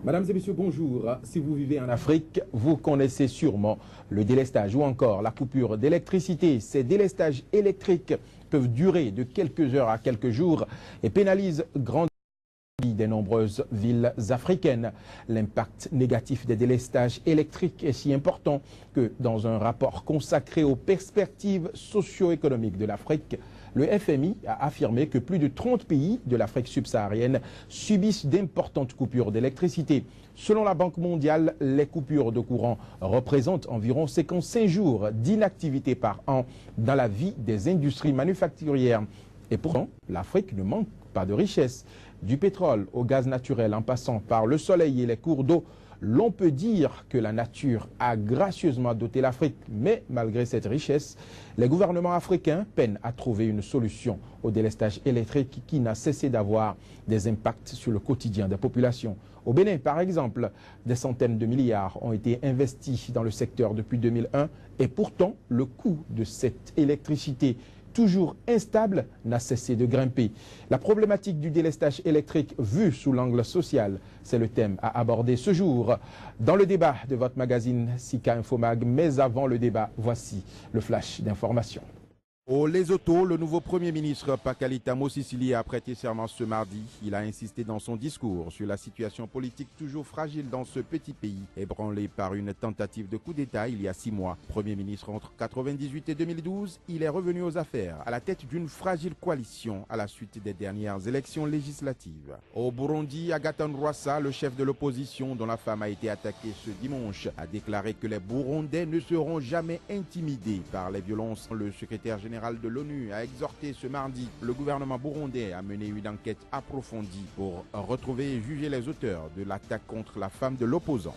Mesdames et messieurs, bonjour. Si vous vivez en Afrique, vous connaissez sûrement le délestage ou encore la coupure d'électricité. Ces délestages électriques peuvent durer de quelques heures à quelques jours et pénalisent grandement des nombreuses villes africaines. L'impact négatif des délestages électriques est si important que dans un rapport consacré aux perspectives socio-économiques de l'Afrique, le FMI a affirmé que plus de 30 pays de l'Afrique subsaharienne subissent d'importantes coupures d'électricité. Selon la Banque mondiale, les coupures de courant représentent environ 55 jours d'inactivité par an dans la vie des industries manufacturières. Et pourtant, l'Afrique ne manque pas de richesse. Du pétrole au gaz naturel en passant par le soleil et les cours d'eau, l'on peut dire que la nature a gracieusement doté l'Afrique. Mais malgré cette richesse, les gouvernements africains peinent à trouver une solution au délestage électrique qui n'a cessé d'avoir des impacts sur le quotidien des populations. Au Bénin, par exemple, des centaines de milliards ont été investis dans le secteur depuis 2001 et pourtant, le coût de cette électricité toujours instable, n'a cessé de grimper. La problématique du délestage électrique vue sous l'angle social, c'est le thème à aborder ce jour dans le débat de votre magazine Sika Infomag. Mais avant le débat, voici le flash d'information. Au Lesotho, le nouveau Premier ministre Pakalita Mosisili a prêté serment ce mardi. Il a insisté dans son discours sur la situation politique toujours fragile dans ce petit pays, ébranlé par une tentative de coup d'État il y a 6 mois. Premier ministre entre 1998 et 2012, il est revenu aux affaires à la tête d'une fragile coalition à la suite des dernières élections législatives. Au Burundi, Agathon Rwasa, le chef de l'opposition dont la femme a été attaquée ce dimanche, a déclaré que les Burundais ne seront jamais intimidés par les violences. Le secrétaire général de l'ONU a exhorté ce mardi le gouvernement burundais à mener une enquête approfondie pour retrouver et juger les auteurs de l'attaque contre la femme de l'opposant.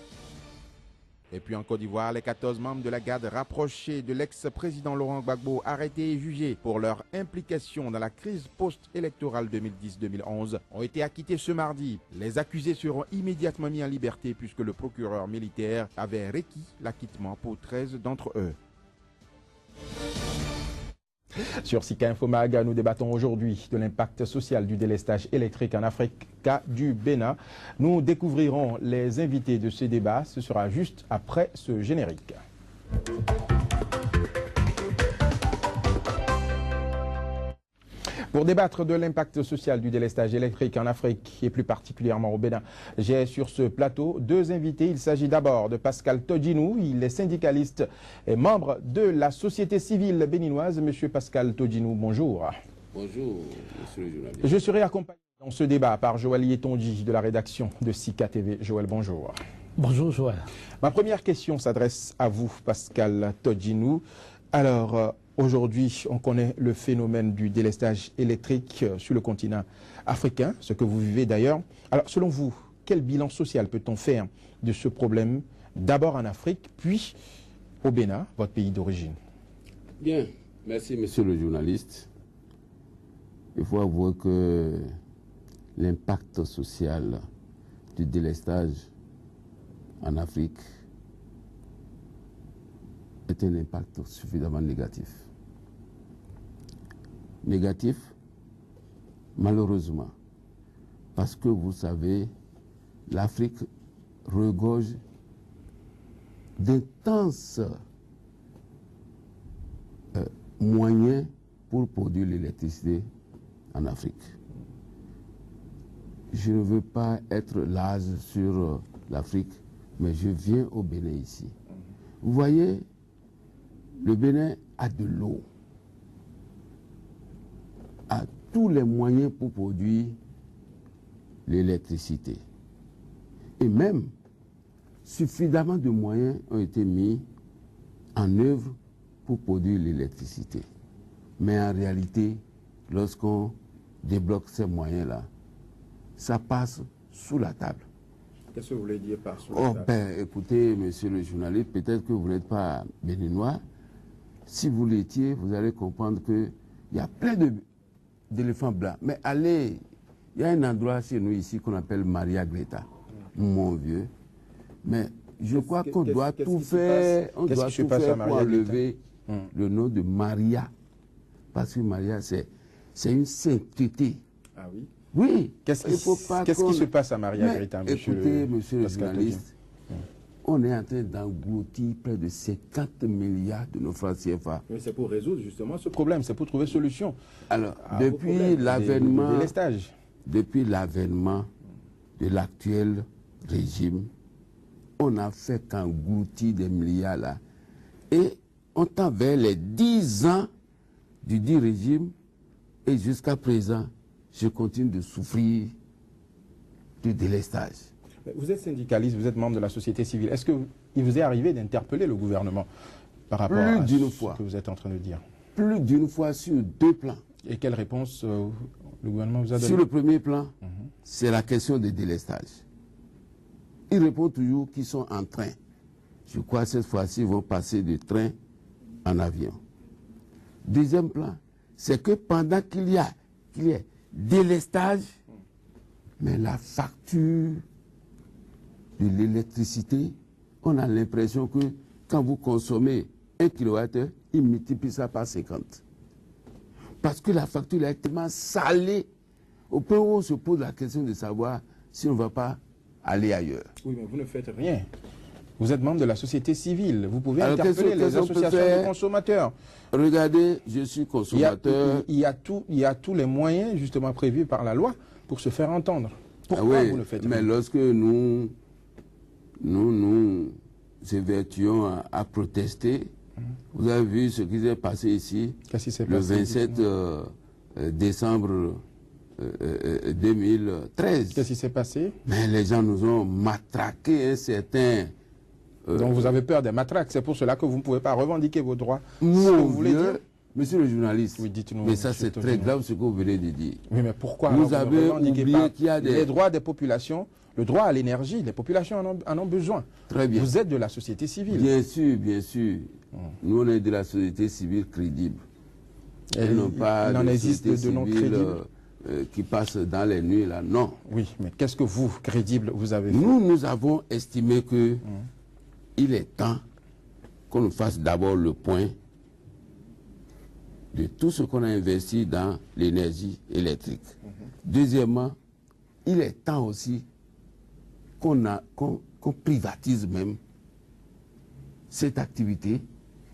Et puis en Côte d'Ivoire, les 14 membres de la garde rapprochée de l'ex-président Laurent Gbagbo arrêtés et jugés pour leur implication dans la crise post-électorale 2010-2011 ont été acquittés ce mardi. Les accusés seront immédiatement mis en liberté puisque le procureur militaire avait requis l'acquittement pour 13 d'entre eux. Sur Sika Infomag, nous débattons aujourd'hui de l'impact social du délestage électrique en Afrique, cas du Bénin. Nous découvrirons les invités de ce débat. Ce sera juste après ce générique. Pour débattre de l'impact social du délestage électrique en Afrique et plus particulièrement au Bénin, j'ai sur ce plateau 2 invités. Il s'agit d'abord de Pascal Todjinou. Il est syndicaliste et membre de la société civile béninoise. Monsieur Pascal Todjinou, bonjour. Bonjour, monsieur le journaliste. Je serai accompagné dans ce débat par Joël Yetonji de la rédaction de Sika TV. Joël, bonjour. Bonjour, Joël. Ma première question s'adresse à vous, Pascal Todjinou. Alors, aujourd'hui, on connaît le phénomène du délestage électrique sur le continent africain, ce que vous vivez d'ailleurs. Alors, selon vous, quel bilan social peut-on faire de ce problème, d'abord en Afrique, puis au Bénin, votre pays d'origine? Bien, merci monsieur le journaliste. Il faut avouer que l'impact social du délestage en Afrique est un impact suffisamment négatif. Négatif, malheureusement, parce que vous savez, l'Afrique regorge d'intenses moyens pour produire l'électricité en Afrique. Je ne veux pas être large sur l'Afrique, mais je viens au Bénin ici. Vous voyez, le Bénin a de l'eau, a tous les moyens pour produire l'électricité. Et même, suffisamment de moyens ont été mis en œuvre pour produire l'électricité. Mais en réalité, lorsqu'on débloque ces moyens-là, ça passe sous la table. Qu'est-ce que vous voulez dire par sous la table? Écoutez, monsieur le journaliste, peut-être que vous n'êtes pas béninois. Si vous l'étiez, vous allez comprendre qu'il y a plein d'éléphants blancs. Mais allez, il y a un endroit chez nous ici qu'on appelle Maria Greta, mon vieux. Mais je crois qu'on doit tout faire, on doit tout faire pour enlever le nom de Maria. Parce que Maria, c'est une sainteté. Ah oui. Oui. Qu'est-ce qui se passe à Maria Grita, écoutez, monsieur le journaliste, on est en train d'engloutir près de 50 milliards de nos francs CFA. Mais c'est pour résoudre justement ce problème, c'est pour trouver solution. Alors, depuis l'avènement de l'actuel régime, on n'a fait qu'engloutir des milliards là. Et on tend vers les 10 ans du dit régime, et jusqu'à présent, je continue de souffrir du délestage. Vous êtes syndicaliste, vous êtes membre de la société civile. Est-ce qu'il vous est arrivé d'interpeller le gouvernement par rapport à ce que vous êtes en train de dire? Plus d'une fois sur 2 plans. Et quelle réponse le gouvernement vous a donné? Sur le premier plan, c'est la question des délestages. Ils répondent toujours qu'ils sont en train. Je crois que cette fois-ci, ils vont passer de train en avion. Deuxième plan, c'est que pendant qu'il y a délestage, mais la facture de l'électricité, on a l'impression que quand vous consommez 1 kWh, il multiplie ça par 50. Parce que la facture est tellement salée, au point où on se pose la question de savoir si on ne va pas aller ailleurs. Oui, mais vous ne faites rien. Vous êtes membre de la société civile. Vous pouvez interpeller les associations de consommateurs. Regardez, je suis consommateur. Il y a tous les moyens justement prévus par la loi pour se faire entendre. Pourquoi vous ne faites rien? Mais lorsque nous évertuons à protester, vous avez vu ce qui s'est passé ici le 27 décembre 2013. Qu'est-ce qui s'est passé? Mais les gens nous ont matraqué un certain... Donc vous avez peur des matraques, c'est pour cela que vous ne pouvez pas revendiquer vos droits. Vous voulez dire... Monsieur le journaliste, oui, dites-nous, mais ça c'est très grave ce que vous venez de dire. Oui, mais pourquoi vous avez oublié qu'il y a les droits des populations, le droit à l'énergie, les populations en ont besoin. Très bien. Vous êtes de la société civile. Bien sûr, bien sûr. Nous on est de la société civile crédible. Et non pas il en existe de non crédibles qui passent dans les nuits là, non. Oui, mais qu'est-ce que vous, crédible, vous avez fait? Nous avons estimé que il est temps qu'on nous fasse d'abord le point de tout ce qu'on a investi dans l'énergie électrique. Deuxièmement, il est temps aussi qu'on privatise même cette activité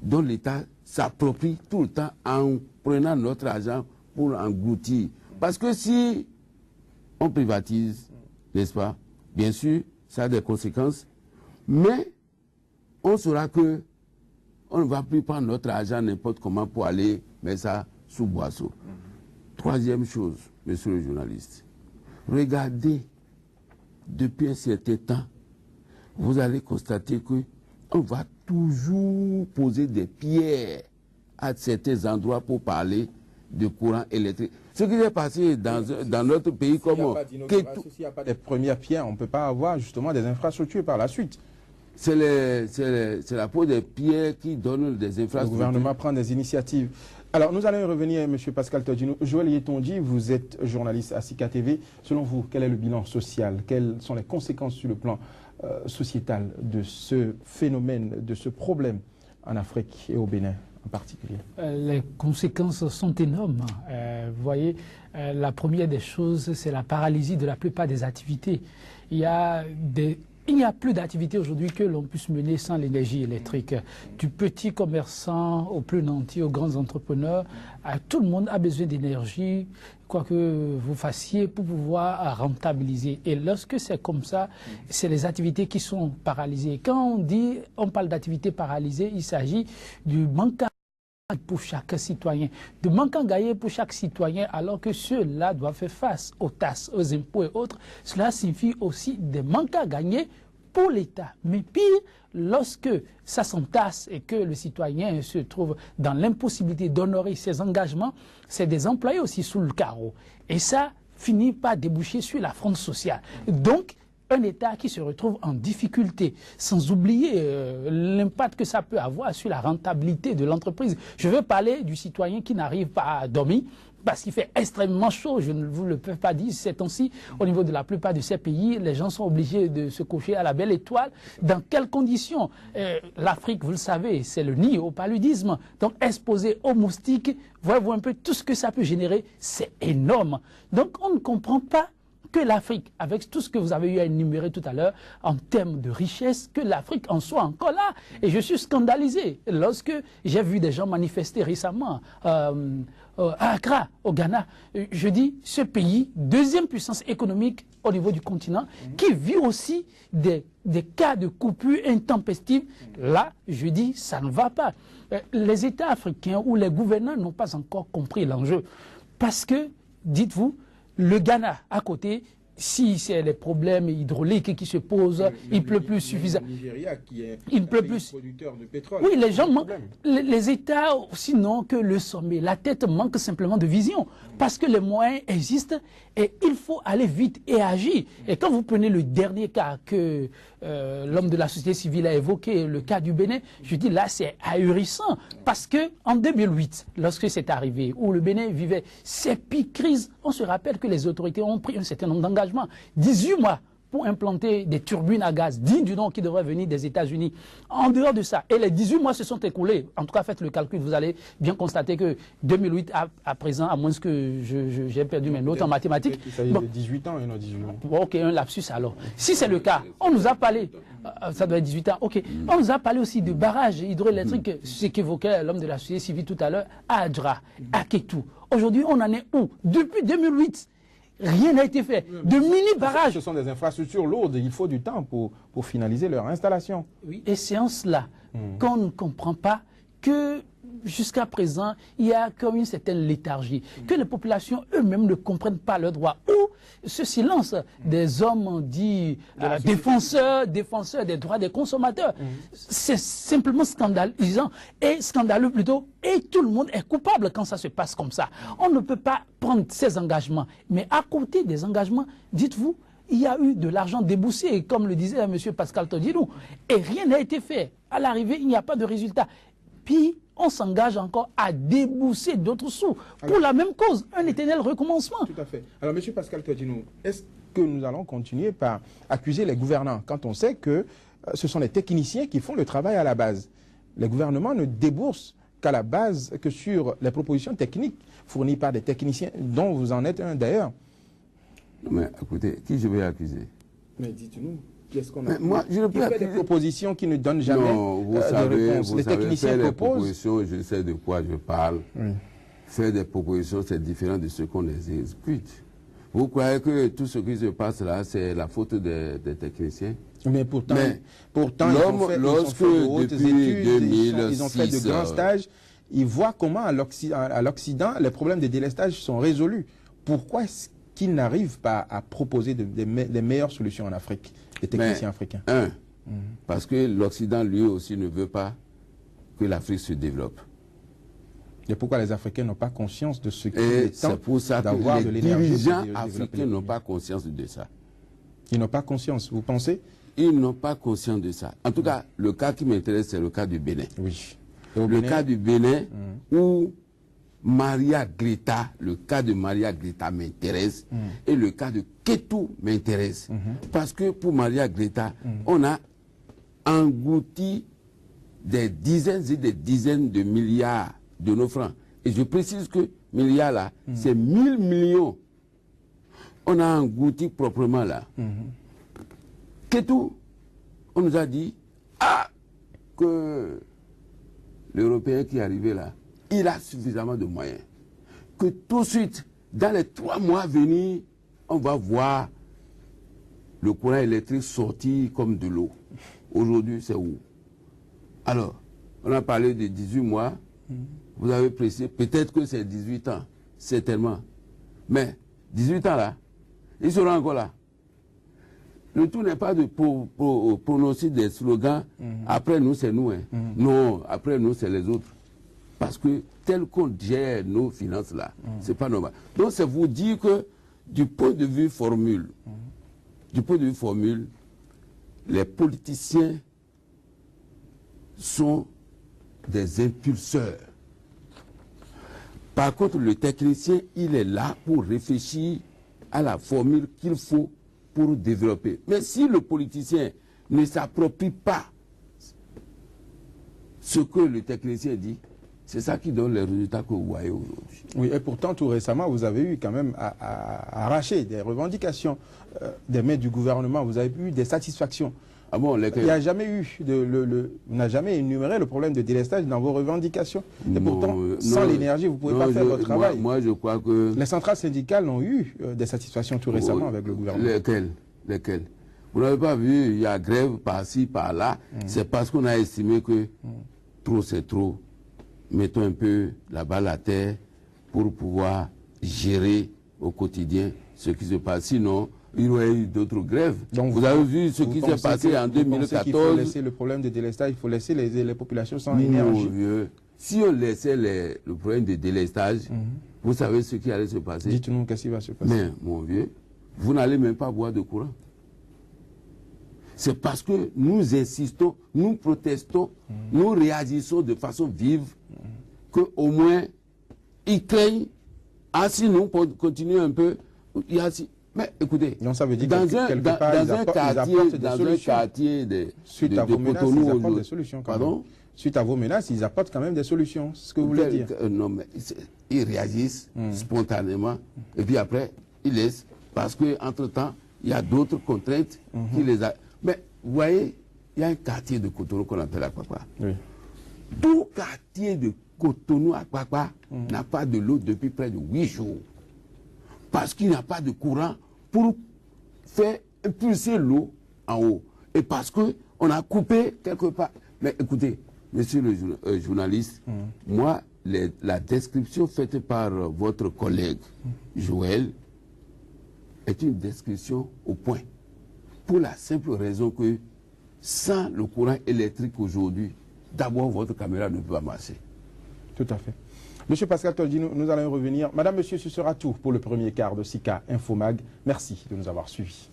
dont l'État s'approprie tout le temps en prenant notre argent pour engloutir. Parce que si on privatise, n'est-ce pas, bien sûr, ça a des conséquences, mais on saura que on ne va plus prendre notre argent n'importe comment pour aller mettre ça sous boisseau. Troisième chose, monsieur le journaliste, regardez, depuis un certain temps, vous allez constater qu'on va toujours poser des pierres à certains endroits pour parler de courant électrique. Ce qui s'est passé dans notre pays, comme... S'il n'y a pas des premières pierres, on ne peut pas avoir justement des infrastructures par la suite. C'est la pose des pierres qui donne des infrastructures. Le gouvernement prend des initiatives. Alors, nous allons y revenir, M. Pascal Todjino. Joël Yetonji, vous êtes journaliste à Sika TV. Selon vous, quel est le bilan social? Quelles sont les conséquences sur le plan sociétal de ce phénomène, de ce problème en Afrique et au Bénin en particulier? Les conséquences sont énormes. Vous voyez, la première des choses, c'est la paralysie de la plupart des activités. Il n'y a plus d'activité aujourd'hui que l'on puisse mener sans l'énergie électrique. Du petit commerçant au plus nanti, aux grands entrepreneurs, tout le monde a besoin d'énergie, quoi que vous fassiez, pour pouvoir rentabiliser. Et lorsque c'est comme ça, c'est les activités qui sont paralysées. Quand on parle d'activités paralysées, il s'agit du manque pour chaque citoyen, de manque à gagner pour chaque citoyen, alors que ceux-là doivent faire face aux taxes, aux impôts et autres. Cela signifie aussi des manques à gagner pour l'État. Mais pire, lorsque ça s'entasse et que le citoyen se trouve dans l'impossibilité d'honorer ses engagements, c'est des employés aussi sous le carreau. Et ça finit par déboucher sur la fronde sociale. Donc, un État qui se retrouve en difficulté, sans oublier l'impact que ça peut avoir sur la rentabilité de l'entreprise. Je veux parler du citoyen qui n'arrive pas à dormir, parce qu'il fait extrêmement chaud, je ne vous le peux pas dire, ces temps-ci, au niveau de la plupart de ces pays, les gens sont obligés de se coucher à la belle étoile. Dans quelles conditions? L'Afrique, vous le savez, c'est le nid au paludisme. Donc, exposé aux moustiques, voyez-vous un peu tout ce que ça peut générer, c'est énorme. Donc, on ne comprend pas que l'Afrique, avec tout ce que vous avez eu à énumérer tout à l'heure, en termes de richesse, que l'Afrique en soit encore là. Et je suis scandalisé lorsque j'ai vu des gens manifester récemment à Accra, au Ghana. Je dis, ce pays, deuxième puissance économique au niveau du continent, qui vit aussi des cas de coupure intempestive. Là, je dis, ça ne va pas. Les États africains ou les gouvernants n'ont pas encore compris l'enjeu. Parce que, dites-vous, le Ghana, à côté, si c'est les problèmes hydrauliques qui se posent, il pleut plus suffisamment. Le Nigeria qui est il pleut plus. Producteur de pétrole. Oui, les gens manquent. Les États, sinon que le sommet, la tête manque simplement de vision. Parce que les moyens existent et il faut aller vite et agir. Et quand vous prenez le dernier cas que l'homme de la société civile a évoqué, le cas du Bénin, je dis là c'est ahurissant. Parce que en 2008, lorsque c'est arrivé, où le Bénin vivait ses pires crises, on se rappelle que les autorités ont pris un certain nombre d'engagements. 18 mois pour implanter des turbines à gaz dignes du nom qui devraient venir des États-Unis. En dehors de ça, et les 18 mois se sont écoulés. En tout cas, faites le calcul, vous allez bien constater que 2008 à présent, à moins que j'ai perdu mes notes en mathématiques. Il s'agit de 18 ans et non 18 mois. Bon, ok, un lapsus alors. Si c'est le cas, on nous a parlé, ça doit être 18 ans, ok. On nous a parlé aussi de barrages hydroélectriques, ce qu'évoquait l'homme de la société civile tout à l'heure, à Adra, à Ketou. Aujourd'hui, on en est où? Depuis 2008. Rien n'a été fait. De mini-barrages. Ce sont des infrastructures lourdes. Il faut du temps pour finaliser leur installation. Oui. Et c'est en cela qu'on ne comprend pas que jusqu'à présent, il y a comme une certaine léthargie, que les populations eux-mêmes ne comprennent pas leurs droits. Ou ce silence des hommes dits défenseurs des droits des consommateurs. C'est simplement scandalisant, et scandaleux plutôt, et tout le monde est coupable quand ça se passe comme ça. On ne peut pas prendre ces engagements, mais à côté des engagements, dites-vous, il y a eu de l'argent déboursé, comme le disait M. Pascal Todinou, et rien n'a été fait. À l'arrivée, il n'y a pas de résultat. Puis, on s'engage encore à débourser d'autres sous pour la même cause, un éternel recommencement. Tout à fait. Alors, M. Pascal Todinou, est-ce que nous allons continuer par accuser les gouvernants quand on sait que ce sont les techniciens qui font le travail à la base? Les gouvernements ne déboursent qu'à la base, que sur les propositions techniques fournies par des techniciens, dont vous en êtes un d'ailleurs. Mais écoutez, qui je vais accuser? Mais dites-nous. Qu'est-ce qu'on a? Moi, je ne peux pas des propositions qui ne donnent jamais vous savez, de réponse. Les techniciens faire des proposent. propositions, je sais de quoi je parle. Oui. Faire des propositions, c'est différent de ce qu'on les exécute. Vous croyez que tout ce qui se passe là, c'est la faute des techniciens? Mais pourtant lorsque depuis 2006, ils ont fait de grands stages. Ils voient comment à l'Occident, les problèmes de délestage sont résolus. Pourquoi est-ce qu'ils n'arrivent pas à proposer des meilleures solutions en Afrique, les techniciens africains? Parce que l'Occident, lui aussi, ne veut pas que l'Afrique se développe. Et pourquoi les Africains n'ont pas conscience de ce qu'il est temps c'est pour ça d'avoir que de les l'énergie? dirigeants africains n'ont pas conscience de ça. Ils n'ont pas conscience, vous pensez? Ils n'ont pas conscience de ça. En tout cas, le cas qui m'intéresse, c'est le cas du Bénin. Oui. Le cas du Bénin où Maria Greta, le cas de Maria Greta m'intéresse et le cas de Ketou m'intéresse. Parce que pour Maria Greta, on a englouti des dizaines et des dizaines de milliards de nos francs. Et je précise que milliards là, c'est 1000 millions. On a englouti proprement là. Ketou, on nous a dit que l'Européen qui est arrivé là, il a suffisamment de moyens. Que tout de suite, dans les 3 mois à venir, on va voir le courant électrique sortir comme de l'eau. Aujourd'hui, c'est où? Alors, on a parlé de 18 mois. Vous avez précisé, peut-être que c'est 18 ans, certainement. Mais 18 ans là, ils seront encore là. Le tout n'est pas de prononcer des slogans, après nous c'est nous. Non, après nous c'est les autres. Parce que tel qu'on gère nos finances là, c'est pas normal. Donc c'est vous dire que du point de vue formule, les politiciens sont des impulseurs. Par contre, le technicien, il est là pour réfléchir à la formule qu'il faut pour développer. Mais si le politicien ne s'approprie pas ce que le technicien dit, c'est ça qui donne les résultats que vous voyez aujourd'hui. Oui, et pourtant, tout récemment, vous avez eu quand même à arracher des revendications des mains du gouvernement. Vous avez eu des satisfactions. Ah bon, Il n'y a jamais eu, vous n'avez jamais énuméré le problème de délestage dans vos revendications. Et pourtant, sans l'énergie, vous ne pouvez pas faire votre travail. Moi, je crois que... Les centrales syndicales ont eu des satisfactions tout récemment avec le gouvernement. Lesquelles? Vous n'avez pas vu, il y a grève par-ci, par-là. C'est parce qu'on a estimé que trop, c'est trop. Mettons un peu la balle à terre pour pouvoir gérer au quotidien ce qui se passe. Sinon, il y aurait eu d'autres grèves. Donc vous avez vu ce qui s'est passé en 2014. Il faut laisser le problème de délestage, il faut laisser les populations sans énergie. Vieux. Si on laissait le problème de délestage, vous savez ce qui allait se passer. Dites-nous qu'est-ce qui va se passer. Mais, mon vieux, vous n'allez même pas boire de courant. C'est parce que nous insistons, nous protestons, nous réagissons de façon vive, qu'au moins, ils craignent, si nous continuons un peu, mais écoutez, donc ça veut dire dans un quartier de suite à vos menaces, ils apportent des solutions. Pardon? Suite à vos menaces, ils apportent quand même des solutions, c'est ce que vous voulez dire. Non, mais ils réagissent spontanément, et puis après, ils laissent, parce qu'entre-temps, il y a d'autres contraintes qui les a... Mais vous voyez, il y a un quartier de Cotonou qu'on appelle Akpakpa. Oui. Tout quartier de Cotonou Akpakpa n'a pas de l'eau depuis près de 8 jours. Parce qu'il n'y a pas de courant pour faire impulser l'eau en haut. Et parce qu'on a coupé quelque part. Mais écoutez, monsieur le journaliste, moi, la description faite par votre collègue Joël est une description au point. Pour la simple raison que sans le courant électrique aujourd'hui, d'abord votre caméra ne peut pas marcher. Tout à fait. Monsieur Pascal Toldi, nous allons revenir. Madame, monsieur, ce sera tout pour le premier quart de Sika Infomag. Merci de nous avoir suivis.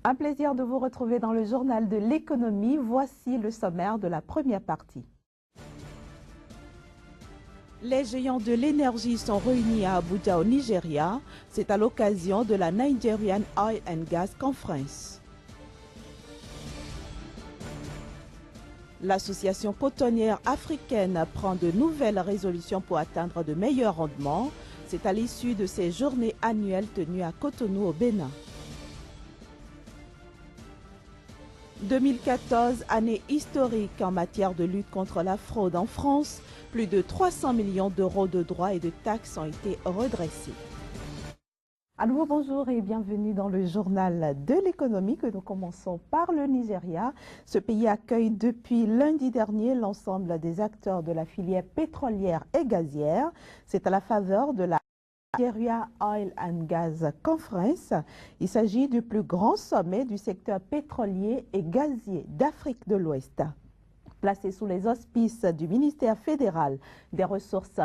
Un plaisir de vous retrouver dans le journal de l'économie. Voici le sommaire de la première partie. Les géants de l'énergie sont réunis à Abuja au Nigeria. C'est à l'occasion de la Nigerian Oil and Gas Conference. L'association cotonnière africaine prend de nouvelles résolutions pour atteindre de meilleurs rendements. C'est à l'issue de ces journées annuelles tenues à Cotonou au Bénin. 2014, année historique en matière de lutte contre la fraude en France. Plus de 300 millions d'euros de droits et de taxes ont été redressés. À nouveau, bonjour et bienvenue dans le journal de l'économie que nous commençons par le Nigeria. Ce pays accueille depuis lundi dernier l'ensemble des acteurs de la filière pétrolière et gazière. C'est à la faveur de la Nigeria Oil and Gas Conference. Il s'agit du plus grand sommet du secteur pétrolier et gazier d'Afrique de l'Ouest. Placé sous les auspices du ministère fédéral des ressources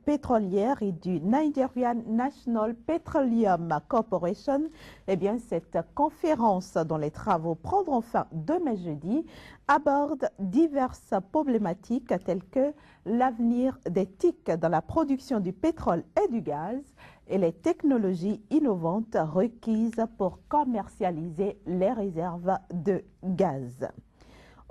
pétrolières et du Nigerian National Petroleum Corporation, eh bien, cette conférence dont les travaux prendront fin demain jeudi aborde diverses problématiques telles que l'avenir des TIC dans la production du pétrole et du gaz et les technologies innovantes requises pour commercialiser les réserves de gaz.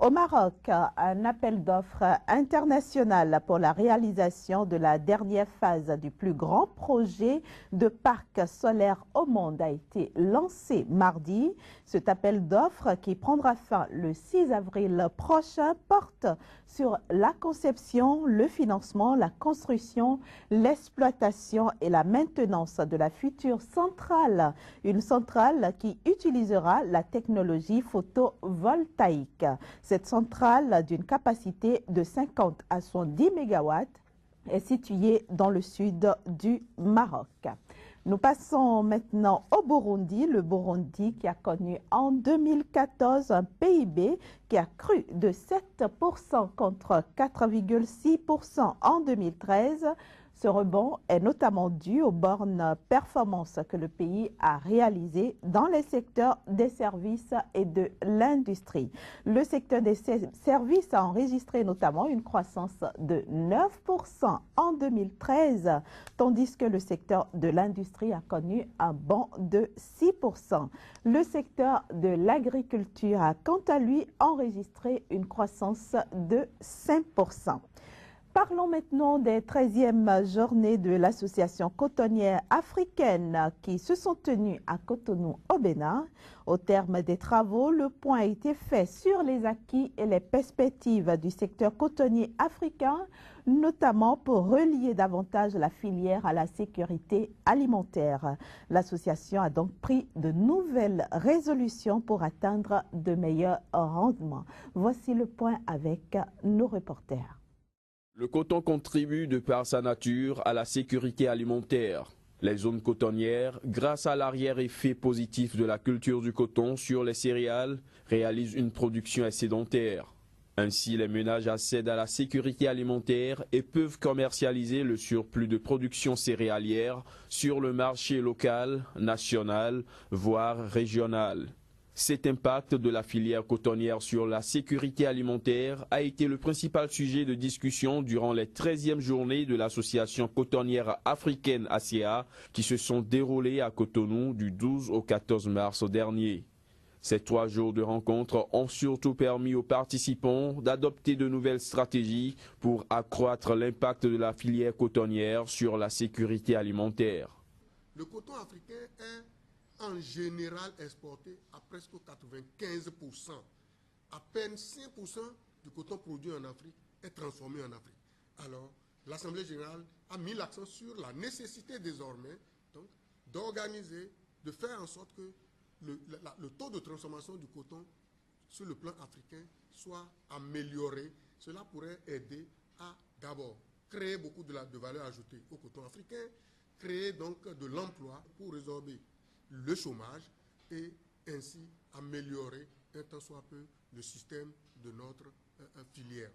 Au Maroc, un appel d'offres international pour la réalisation de la dernière phase du plus grand projet de parc solaire au monde a été lancé mardi. Cet appel d'offres, qui prendra fin le 6 avril prochain, porte sur la conception, le financement, la construction, l'exploitation et la maintenance de la future centrale. Une centrale qui utilisera la technologie photovoltaïque. Cette centrale, d'une capacité de 50 à 110 MW, est située dans le sud du Maroc. Nous passons maintenant au Burundi. Le Burundi qui a connu en 2014 un PIB qui a cru de 7% contre 4,6% en 2013. Ce rebond est notamment dû aux bornes performances que le pays a réalisées dans les secteurs des services et de l'industrie. Le secteur des services a enregistré notamment une croissance de 9% en 2013, tandis que le secteur de l'industrie a connu un bond de 6%. Le secteur de l'agriculture a quant à lui enregistré une croissance de 5%. Parlons maintenant des 13e journées de l'Association cotonnière africaine qui se sont tenues à Cotonou au Bénin. Au terme des travaux, le point a été fait sur les acquis et les perspectives du secteur cotonnier africain, notamment pour relier davantage la filière à la sécurité alimentaire. L'association a donc pris de nouvelles résolutions pour atteindre de meilleurs rendements. Voici le point avec nos reporters. Le coton contribue de par sa nature à la sécurité alimentaire. Les zones cotonnières, grâce à l'arrière-effet positif de la culture du coton sur les céréales, réalisent une production excédentaire. Ainsi, les ménages accèdent à la sécurité alimentaire et peuvent commercialiser le surplus de production céréalière sur le marché local, national, voire régional. Cet impact de la filière cotonnière sur la sécurité alimentaire a été le principal sujet de discussion durant les 13e journées de l'Association cotonnière africaine ACA qui se sont déroulées à Cotonou du 12 au 14 mars dernier. Ces 3 jours de rencontres ont surtout permis aux participants d'adopter de nouvelles stratégies pour accroître l'impact de la filière cotonnière sur la sécurité alimentaire. Le coton africain est en général exporté à presque 95%. À peine 5% du coton produit en Afrique est transformé en Afrique. Alors, l'Assemblée générale a mis l'accent sur la nécessité désormais d'organiser, de faire en sorte que le taux de transformation du coton sur le plan africain soit amélioré. Cela pourrait aider à d'abord créer beaucoup de valeur ajoutée au coton africain, créer donc de l'emploi pour résorber le chômage et ainsi améliorer un tant soit peu le système de notre filière.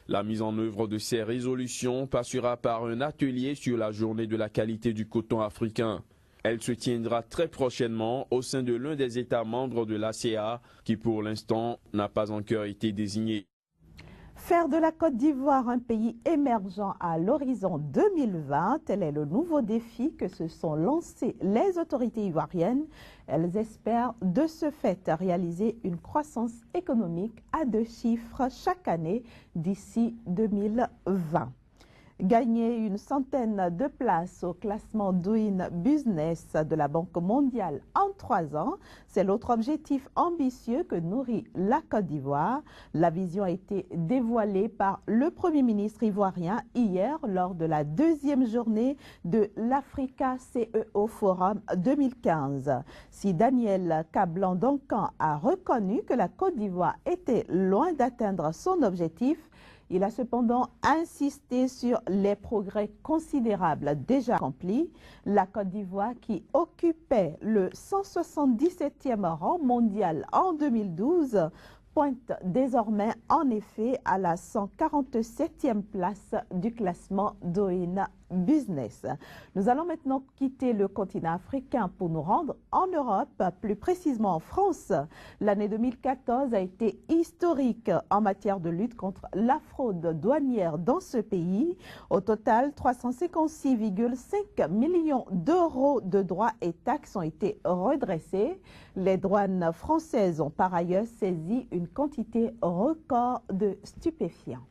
La mise en œuvre de ces résolutions passera par un atelier sur la journée de la qualité du coton africain. Elle se tiendra très prochainement au sein de l'un des États membres de l'ACA qui pour l'instant n'a pas encore été désigné. Faire de la Côte d'Ivoire un pays émergent à l'horizon 2020, tel est le nouveau défi que se sont lancés les autorités ivoiriennes. Elles espèrent de ce fait réaliser une croissance économique à 2 chiffres chaque année d'ici 2020. Gagner une centaine de places au classement Doing Business de la Banque mondiale en 3 ans, c'est l'autre objectif ambitieux que nourrit la Côte d'Ivoire. La vision a été dévoilée par le Premier ministre ivoirien hier lors de la 2e journée de l'Africa CEO Forum 2015. Si Daniel Kablan-Donkan a reconnu que la Côte d'Ivoire était loin d'atteindre son objectif, il a cependant insisté sur les progrès considérables déjà accomplis. La Côte d'Ivoire, qui occupait le 177e rang mondial en 2012, pointe désormais en effet à la 147e place du classement Doing Business. Nous allons maintenant quitter le continent africain pour nous rendre en Europe, plus précisément en France. L'année 2014 a été historique en matière de lutte contre la fraude douanière dans ce pays. Au total, 356,5 millions d'euros de droits et taxes ont été redressés. Les douanes françaises ont par ailleurs saisi une quantité record de stupéfiants.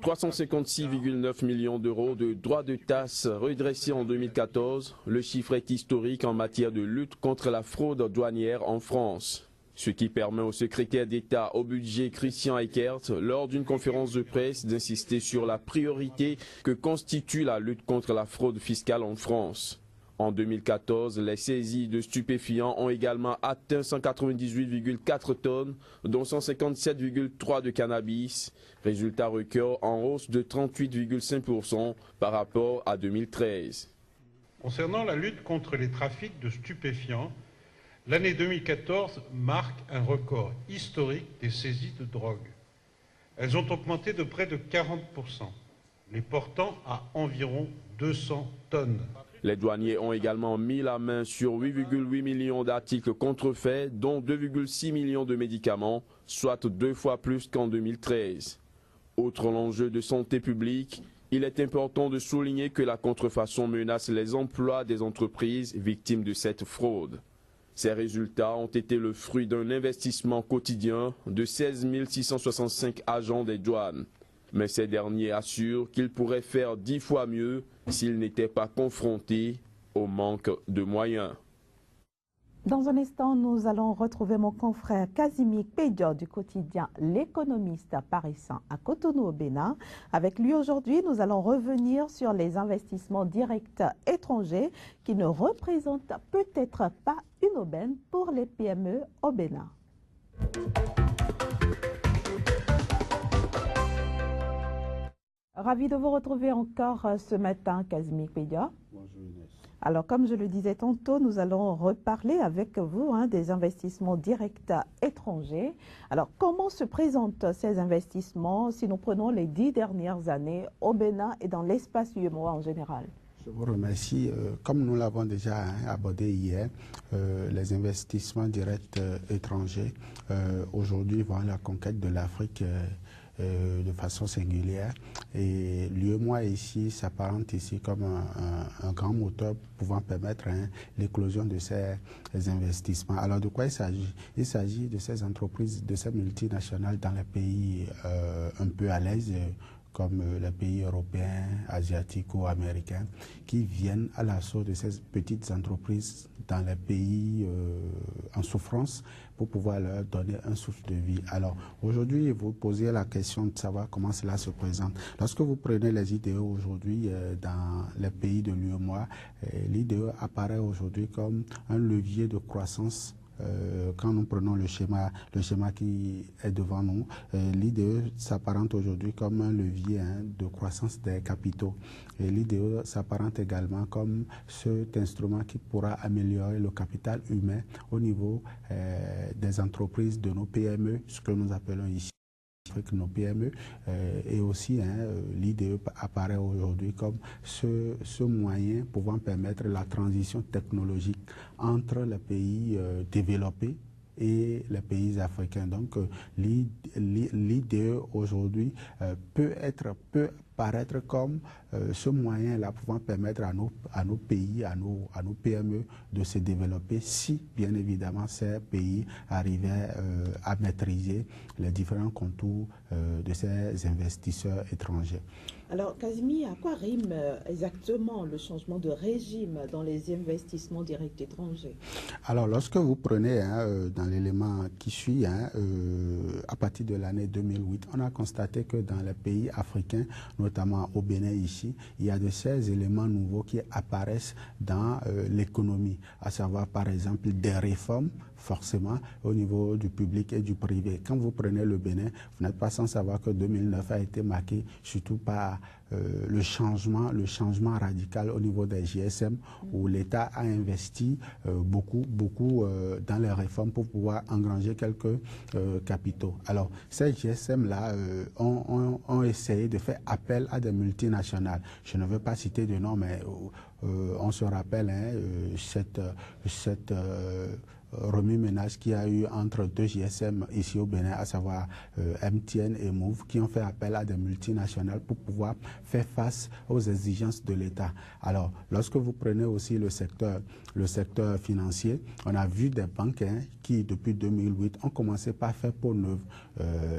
356,9 millions d'euros de droits de taxes redressés en 2014. Le chiffre est historique en matière de lutte contre la fraude douanière en France. Ce qui permet au secrétaire d'État au budget Christian Eckert, lors d'une conférence de presse, d'insister sur la priorité que constitue la lutte contre la fraude fiscale en France. En 2014, les saisies de stupéfiants ont également atteint 198,4 tonnes, dont 157,3 de cannabis, résultat record en hausse de 38,5% par rapport à 2013. Concernant la lutte contre les trafics de stupéfiants, l'année 2014 marque un record historique des saisies de drogue. Elles ont augmenté de près de 40%. les portant à environ 200 tonnes. Les douaniers ont également mis la main sur 8,8 millions d'articles contrefaits, dont 2,6 millions de médicaments, soit 2 fois plus qu'en 2013. Autre enjeu de santé publique, il est important de souligner que la contrefaçon menace les emplois des entreprises victimes de cette fraude. Ces résultats ont été le fruit d'un investissement quotidien de 16 665 agents des douanes. Mais ces derniers assurent qu'ils pourraient faire 10 fois mieux s'ils n'étaient pas confrontés au manque de moyens. Dans un instant, nous allons retrouver mon confrère Casimir Pédior du quotidien L'Économiste paraissant à Cotonou au Bénin. Avec lui aujourd'hui, nous allons revenir sur les investissements directs étrangers qui ne représentent peut-être pas une aubaine pour les PME au Bénin. Ravi de vous retrouver encore ce matin, Casimir Pédior. Bonjour Inès. Alors, comme je le disais tantôt, nous allons reparler avec vous des investissements directs étrangers. Alors, comment se présentent ces investissements si nous prenons les 10 dernières années au Bénin et dans l'espace UEMOA en général? Je vous remercie. Comme nous l'avons déjà abordé hier, les investissements directs étrangers aujourd'hui vont à la conquête de l'Afrique de façon singulière. Et l'UEMOA ici s'apparente ici comme un grand moteur pouvant permettre l'éclosion de ces investissements. Alors de quoi il s'agit? Il s'agit de ces entreprises, de ces multinationales dans les pays un peu à l'aise, comme les pays européens, asiatiques ou américains, qui viennent à l'assaut de ces petites entreprises dans les pays en souffrance pour pouvoir leur donner un souffle de vie. Alors aujourd'hui, vous posez la question de savoir comment cela se présente. Lorsque vous prenez les IDE aujourd'hui dans les pays de l'UEMOA, l'IDE apparaît aujourd'hui comme un levier de croissance. Quand nous prenons le schéma qui est devant nous, l'IDE s'apparente aujourd'hui comme un levier de croissance des capitaux. Et l'IDE s'apparente également comme cet instrument qui pourra améliorer le capital humain au niveau des entreprises de nos PME, ce que nous appelons ici nos PME, et aussi l'IDE apparaît aujourd'hui comme ce moyen pouvant permettre la transition technologique entre les pays développés et les pays africains. Donc l'IDE aujourd'hui peut paraître comme ce moyen-là pouvant permettre à nos pays, à nos PME de se développer si, bien évidemment, ces pays arrivaient à maîtriser les différents contours de ces investisseurs étrangers. Alors, Casimir, à quoi rime exactement le changement de régime dans les investissements directs étrangers? Alors, lorsque vous prenez dans l'élément qui suit, à partir de l'année 2008, on a constaté que dans les pays africains, notamment au Bénin ici, il y a de ces éléments nouveaux qui apparaissent dans l'économie, à savoir par exemple des réformes, forcément, au niveau du public et du privé. Quand vous prenez le Bénin, vous n'êtes pas sans savoir que 2009 a été marqué surtout par le changement radical au niveau des GSM, où l'État a investi beaucoup dans les réformes pour pouvoir engranger quelques capitaux. Alors, ces GSM-là ont essayé de faire appel à des multinationales. Je ne veux pas citer de nom, mais on se rappelle cette remue-ménage qu'il y a eu entre deux GSM ici au Bénin, à savoir MTN et Move, qui ont fait appel à des multinationales pour pouvoir faire face aux exigences de l'État. Alors, lorsque vous prenez aussi le secteur financier, on a vu des banques qui, depuis 2008, ont commencé par faire peau neuve.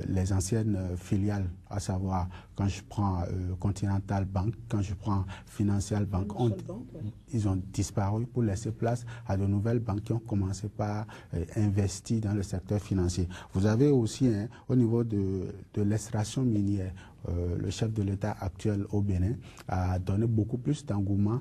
Les anciennes filiales, à savoir, quand je prends Continental Bank, quand je prends Financial Bank, ils ont disparu pour laisser place à de nouvelles banques qui ont commencé par investir dans le secteur financier. Vous avez aussi, au niveau de l'extraction minière, le chef de l'État actuel au Bénin a donné beaucoup plus d'engouement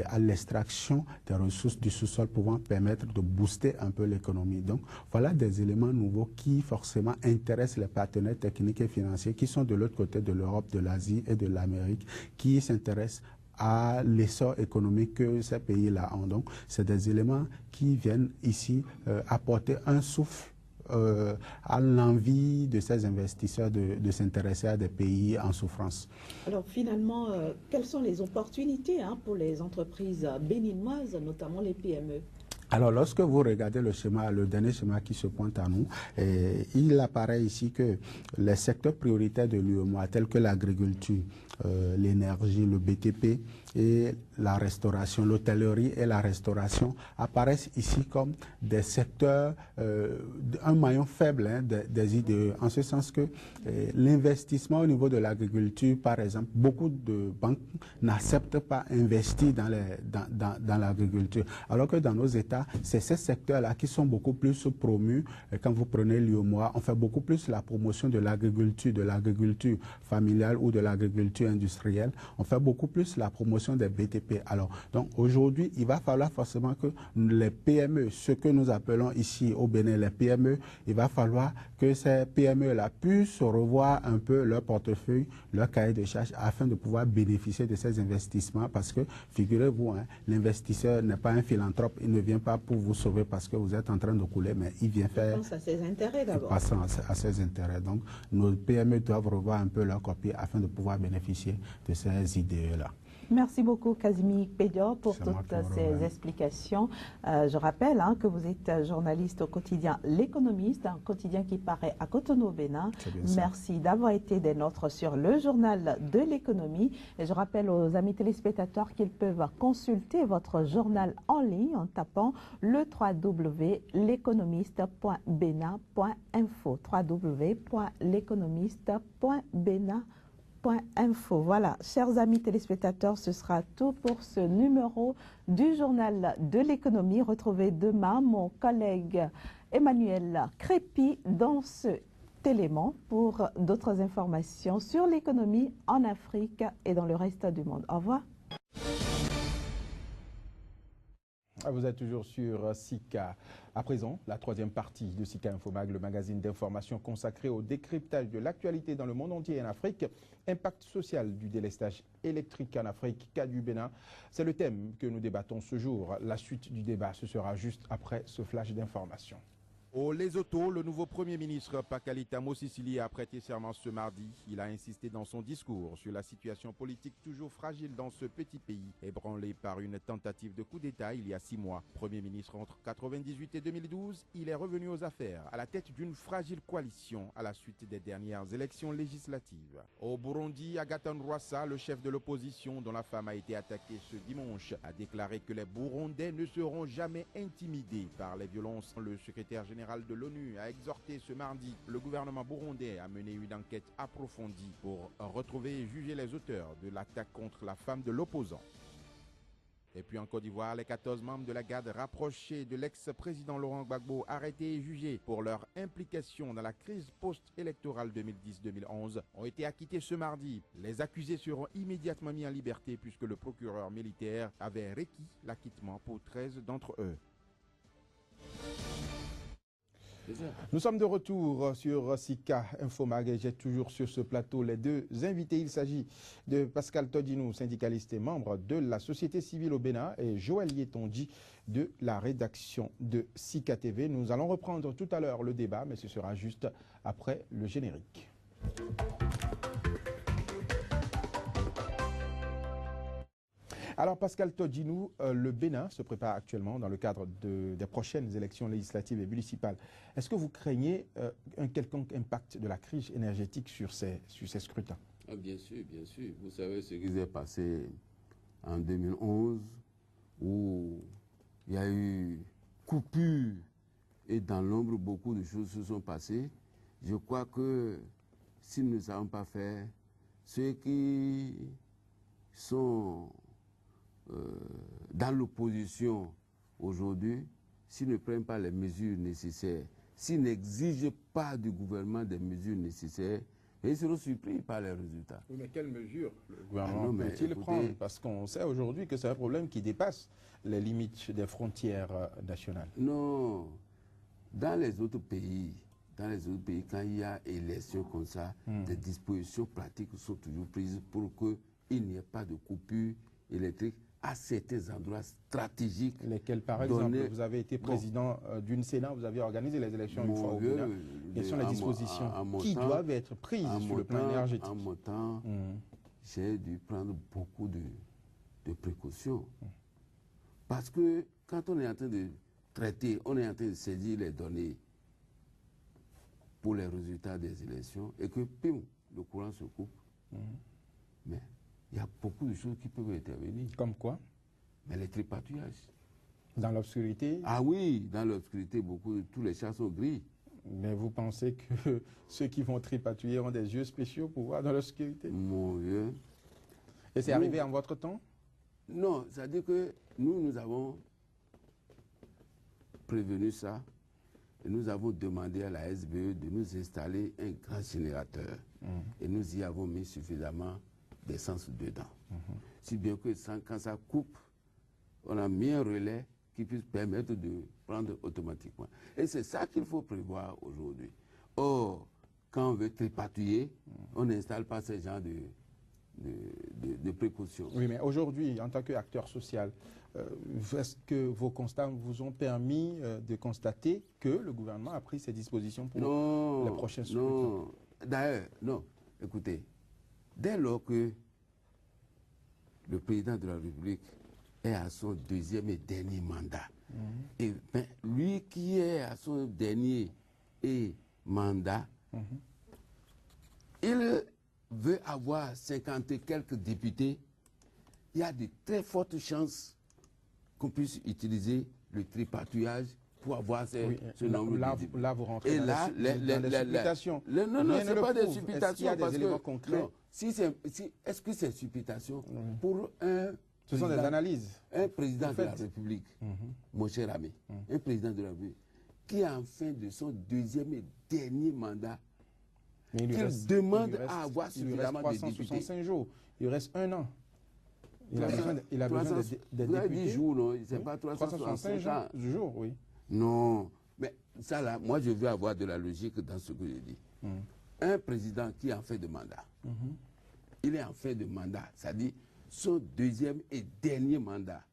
à l'extraction des ressources du sous-sol pouvant permettre de booster un peu l'économie. Donc voilà des éléments nouveaux qui forcément intéressent les partenaires techniques et financiers qui sont de l'autre côté de l'Europe, de l'Asie et de l'Amérique, qui s'intéressent à l'essor économique que ces pays-là ont. Donc c'est des éléments qui viennent ici apporter un souffle à l'envie de ces investisseurs de s'intéresser à des pays en souffrance. Alors finalement, quelles sont les opportunités pour les entreprises béninoises, notamment les PME? Alors, lorsque vous regardez le schéma, le dernier schéma qui se pointe à nous, il apparaît ici que les secteurs prioritaires de l'UEMOA, tels que l'agriculture, l'énergie, le BTP et la restauration, l'hôtellerie et la restauration apparaissent ici comme des secteurs, un maillon faible des IDE, en ce sens que l'investissement au niveau de l'agriculture, par exemple, beaucoup de banques n'acceptent pas investir dans l'agriculture, alors que dans nos États, c'est ces secteurs-là qui sont beaucoup plus promus. Quand vous prenez l'UEMOA, on fait beaucoup plus la promotion de l'agriculture familiale ou de l'agriculture industrielle. On fait beaucoup plus la promotion des BTP. Alors, donc aujourd'hui, il va falloir forcément que les PME, ce que nous appelons ici au Bénin les PME, il va falloir que ces PME-là puissent revoir un peu leur portefeuille, leur cahier de charges, afin de pouvoir bénéficier de ces investissements, parce que, figurez-vous, l'investisseur n'est pas un philanthrope, il ne vient pas pour vous sauver parce que vous êtes en train de couler, mais il vient faire... Il pense à ses intérêts d'abord. Passant à ses intérêts. Donc, nos PME doivent revoir un peu leur copie afin de pouvoir bénéficier de ces idées-là. Merci beaucoup, Casimir Pédior, pour toutes ces explications. Je rappelle que vous êtes journaliste au quotidien L'Économiste, un quotidien qui paraît à Cotonou, Bénin. Merci d'avoir été des nôtres sur le journal de l'économie. Et je rappelle aux amis téléspectateurs qu'ils peuvent consulter votre journal en ligne en tapant le www.l'économiste.bénin.info. www.l'économiste.bénin.info. Voilà, chers amis téléspectateurs, ce sera tout pour ce numéro du journal de l'économie. Retrouvez demain mon collègue Emmanuel Crépy dans ce élément pour d'autres informations sur l'économie en Afrique et dans le reste du monde. Au revoir. Vous êtes toujours sur SICA. À présent, la troisième partie de SICA Infomag, le magazine d'information consacré au décryptage de l'actualité dans le monde entier et en Afrique. Impact social du délestage électrique en Afrique, cas du Bénin. C'est le thème que nous débattons ce jour. La suite du débat, ce sera juste après ce flash d'information. Au Lesotho, le nouveau Premier ministre Pakalita Mosisili a prêté serment ce mardi. Il a insisté dans son discours sur la situation politique toujours fragile dans ce petit pays, ébranlé par une tentative de coup d'État il y a 6 mois. Premier ministre entre 1998 et 2012, il est revenu aux affaires à la tête d'une fragile coalition à la suite des dernières élections législatives. Au Burundi, Agathon Rwasa, le chef de l'opposition dont la femme a été attaquée ce dimanche, a déclaré que les Burundais ne seront jamais intimidés par les violences. Le secrétaire général de l'ONU a exhorté ce mardi le gouvernement burundais à mener une enquête approfondie pour retrouver et juger les auteurs de l'attaque contre la femme de l'opposant. Et puis en Côte d'Ivoire, les 14 membres de la garde rapprochée de l'ex-président Laurent Gbagbo arrêtés et jugés pour leur implication dans la crise post-électorale 2010-2011 ont été acquittés ce mardi. Les accusés seront immédiatement mis en liberté puisque le procureur militaire avait requis l'acquittement pour 13 d'entre eux. Nous sommes de retour sur SICA Infomag et j'ai toujours sur ce plateau les deux invités. Il s'agit de Pascal Todinou, syndicaliste et membre de la société civile au Bénin, et Joël Yetonji de la rédaction de SICA TV. Nous allons reprendre tout à l'heure le débat, mais ce sera juste après le générique. Alors Pascal Todinou, le Bénin se prépare actuellement dans le cadre des prochaines élections législatives et municipales. Est-ce que vous craignez un quelconque impact de la crise énergétique sur ces scrutins? Bien sûr, bien sûr. Vous savez ce qui s'est passé en 2011 où il y a eu coupure et dans l'ombre beaucoup de choses se sont passées. Je crois que si nous ne savons pas faire, ceux qui sont dans l'opposition aujourd'hui, s'ils ne prennent pas les mesures nécessaires, s'ils n'exigent pas du gouvernement des mesures nécessaires, ils seront surpris par les résultats. Oui, mais quelles mesures le gouvernement peut-il prendre? Parce qu'on sait aujourd'hui que c'est un problème qui dépasse les limites des frontières nationales. Non. Dans les autres pays, quand il y a élection comme ça, des dispositions pratiques sont toujours prises pour qu'il n'y ait pas de coupure électrique à certains endroits stratégiques. Lesquels, par exemple, vous avez été président d'une Sénat, vous avez organisé les élections une fois au Bénin. Quelles sont les dispositions qui doivent être prises sur le plan énergétique? En mon temps, j'ai dû prendre beaucoup de précautions. Parce que quand on est en train de traiter, on est en train de saisir les données pour les résultats des élections et que, pim, le courant se coupe. Mais il y a beaucoup de choses qui peuvent intervenir. Comme quoi? Mais les tripatouillages. Dans l'obscurité? Ah oui, dans l'obscurité, tous les chats sont gris. Mais vous pensez que ceux qui vont tripatouiller ont des yeux spéciaux pour voir dans l'obscurité? Mon Dieu. Et c'est arrivé en votre temps? Non, c'est-à-dire que nous avons prévenu ça et nous avons demandé à la SBE de nous installer un grand générateur. Et nous y avons mis suffisamment d'essence dedans. Si bien que quand ça coupe, on a mis un relais qui puisse permettre de prendre automatiquement. Et c'est ça qu'il faut prévoir aujourd'hui. Or, quand on veut tripatouiller, on n'installe pas ce genre de précautions. Oui, mais aujourd'hui, en tant qu'acteur social, est-ce que vos constats vous ont permis de constater que le gouvernement a pris ses dispositions pour les prochains scrutins? Non, d'ailleurs, non. Écoutez, dès lors que le président de la République est à son deuxième et dernier mandat, et ben, lui qui est à son dernier mandat, il veut avoir 50 et quelques députés, il y a de très fortes chances qu'on puisse utiliser le tripatouillage pour avoir ce nombre de députés. Là, vous rentrez et dans là, les supputations. Non, ce n'est pas des supputations. Est-ce qu'il y a des éléments concrets? Non, est-ce que c'est supputation pour un... Ce sont des analyses. Un président de la République, mon cher ami, un président de la République, qui est en fin de son deuxième et dernier mandat, qu'il demande à avoir suffisamment de députés. 365 jours, il reste un an. Il a besoin des députés. 10 jours, non, c'est pas 365 jours, oui. Non, mais ça là, moi je veux avoir de la logique dans ce que je dis. Un président qui est en fin de mandat, il est en fin de mandat, c'est-à-dire son deuxième et dernier mandat.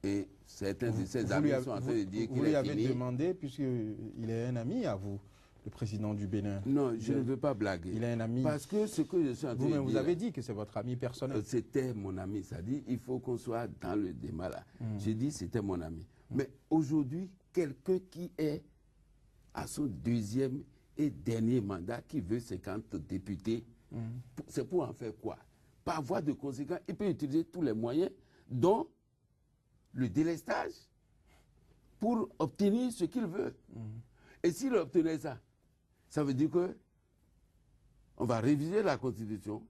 Et certains de ses amis sont en train de dire qu'il est fini. Vous lui avez demandé, puisqu'il est un ami à vous, le président du Bénin. Non, je ne veux pas blaguer. Il est un ami. Parce que ce que je suis en train de dire... Vous avez dit que c'est votre ami personnel. C'était mon ami, c'est-à-dire il faut qu'on soit dans le débat là. J'ai dit c'était mon ami. Mais aujourd'hui, quelqu'un qui est à son deuxième et dernier mandat, qui veut 50 députés, c'est pour en faire quoi? Par voie de conséquence, il peut utiliser tous les moyens, dont le délestage, pour obtenir ce qu'il veut. Et s'il obtenait ça, ça veut dire que on va réviser la Constitution,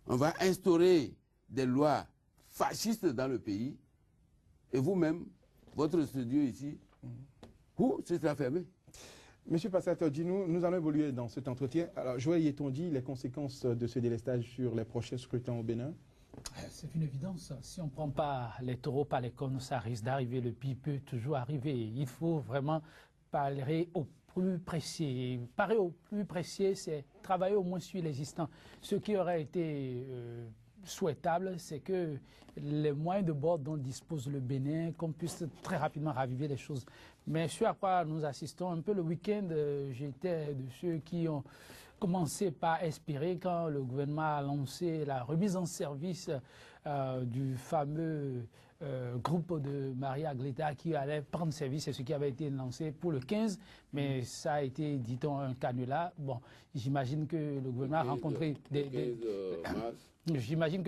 on va instaurer des lois fascistes dans le pays, et vous-même, votre studio ici, ce sera fermé. Monsieur Passato, nous allons évoluer dans cet entretien. Alors, Joël Yetondy, les conséquences de ce délestage sur les prochains scrutins au Bénin? C'est une évidence. Si on ne prend pas les taureaux par les cornes, ça risque d'arriver. Le pire peut toujours arriver. Il faut vraiment parler au plus précis. Parler au plus précis, c'est travailler au moins sur l'existant. Ce qui aurait été souhaitable, c'est que les moyens de bord dont dispose le Bénin, qu'on puisse très rapidement raviver les choses. Mais ce à quoi nous assistons un peu le week-end, j'étais de ceux qui ont commencé par espérer quand le gouvernement a lancé la remise en service du fameux groupe de Maria Agleta qui allait prendre service, c'est ce qui avait été lancé pour le 15, mais ça a été, dit-on, un canular. Bon, j'imagine que le gouvernement a rencontré j'imagine